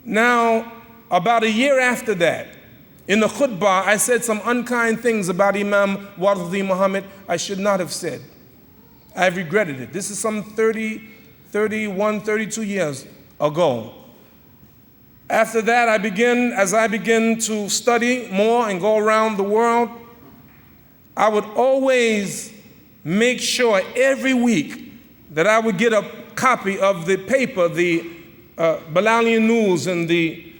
Now, about a year after that, in the khutbah, I said some unkind things about Imam Wahhaj Muhammad I should not have said. I've regretted it. This is some 30, 31, 32 years ago. After that, as I began to study more and go around the world, I would always make sure every week that I would get a copy of the paper, the Balalian News and the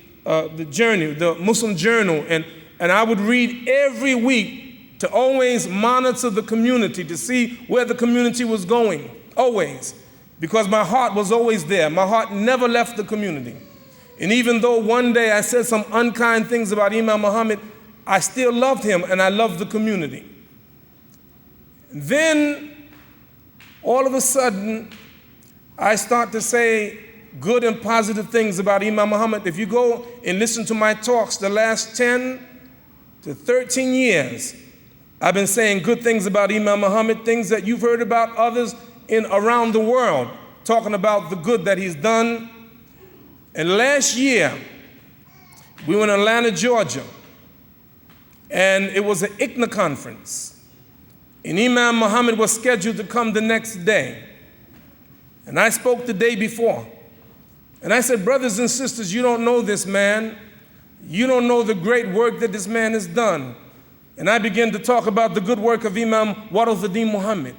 Journey, the Muslim Journal, and I would read every week to always monitor the community, to see where the community was going, always, because my heart was always there. My heart never left the community. And even though one day I said some unkind things about Imam Muhammad, I still loved him and I loved the community. Then, all of a sudden, I start to say good and positive things about Imam Muhammad. If you go and listen to my talks the last 10 to 13 years, I've been saying good things about Imam Muhammad, things that you've heard about others around the world, talking about the good that he's done. And last year, we were in Atlanta, Georgia, and it was an ICNA conference. And Imam Muhammad was scheduled to come the next day. And I spoke the day before. And I said, brothers and sisters, you don't know this man. You don't know the great work that this man has done. And I began to talk about the good work of Imam Wahhaj Muhammad.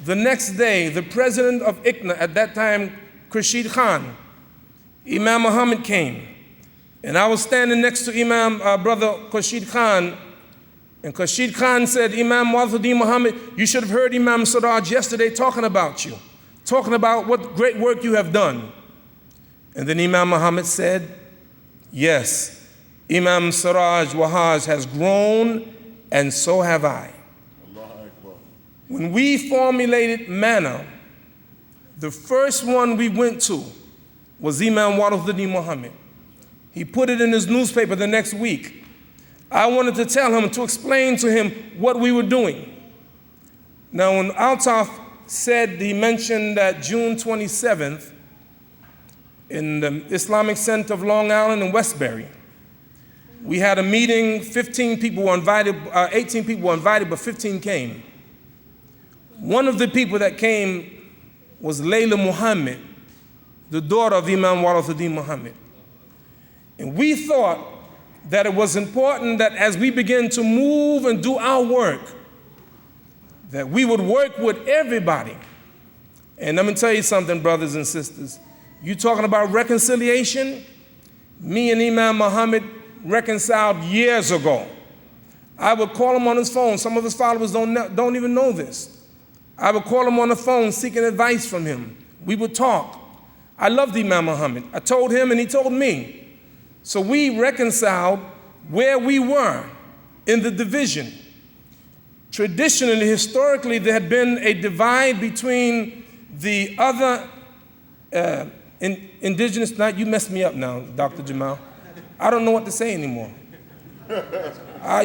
The next day, the president of ICNA at that time, Rashid Khan, Imam Muhammad came. And I was standing next to Imam, brother Rashid Khan. And Rashid Khan said, Imam Wahhaj Muhammad, you should have heard Imam Siraj yesterday talking about you, talking about what great work you have done. And then Imam Muhammad said, yes, Imam Siraj Wahhaj has grown, and so have I. When we formulated manna, the first one we went to was Imam Wahhaj Muhammad. He put it in his newspaper the next week. I wanted to tell him, to explain to him what we were doing. Now, when Altaf said, he mentioned that June 27th, in the Islamic Center of Long Island and Westbury, we had a meeting. 15 people were invited, 18 people were invited, but 15 came. One of the people that came was Layla Muhammad, the daughter of Imam Wahhaj Muhammad. And we thought that it was important that as we begin to move and do our work, that we would work with everybody. And let me tell you something, brothers and sisters. You talking about reconciliation? Me and Imam Muhammad reconciled years ago. I would call him on his phone. Some of his followers don't even know this. I would call him on the phone seeking advice from him. We would talk. I loved Imam Muhammad. I told him and he told me. So we reconciled where we were in the division. Traditionally, historically, there had been a divide between the other indigenous. Now, you messed me up now, Dr. Jamal. I don't know what to say anymore.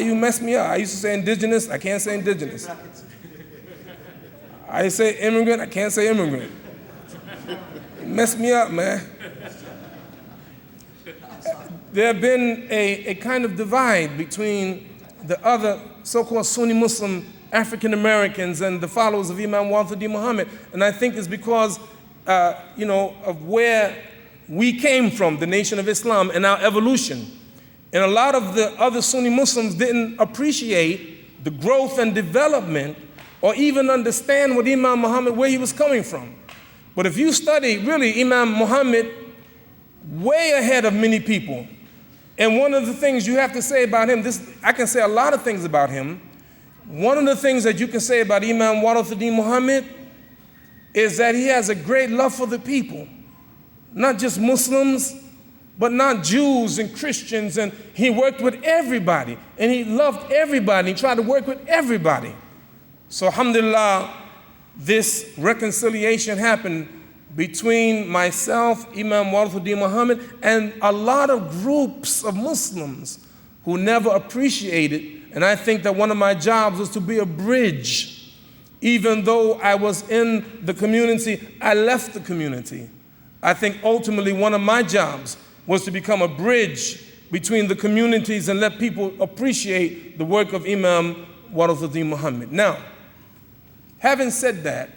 You messed me up. I used to say indigenous. I can't say indigenous. I say immigrant. I can't say immigrant. You messed me up, man. There have been a kind of divide between the other so-called Sunni Muslim African Americans and the followers of Imam Wahhaj Muhammad. And I think it's because, of where we came from, the Nation of Islam, and our evolution. And a lot of the other Sunni Muslims didn't appreciate the growth and development or even understand what Imam Muhammad, where he was coming from. But if you study, really, Imam Muhammad, way ahead of many people. And one of the things you have to say about him, I can say a lot of things about him. One of the things that you can say about Imam Wahhaj Muhammad is that he has a great love for the people. Not just Muslims, but not Jews and Christians. And he worked with everybody. And he loved everybody. He tried to work with everybody. So alhamdulillah, this reconciliation happened between myself, Imam Wahhaj Muhammad, and a lot of groups of Muslims who never appreciated. And I think that one of my jobs was to be a bridge. Even though I was in the community, I left the community. I think ultimately one of my jobs was to become a bridge between the communities and let people appreciate the work of Imam Warathuddin Muhammad. Now, having said that,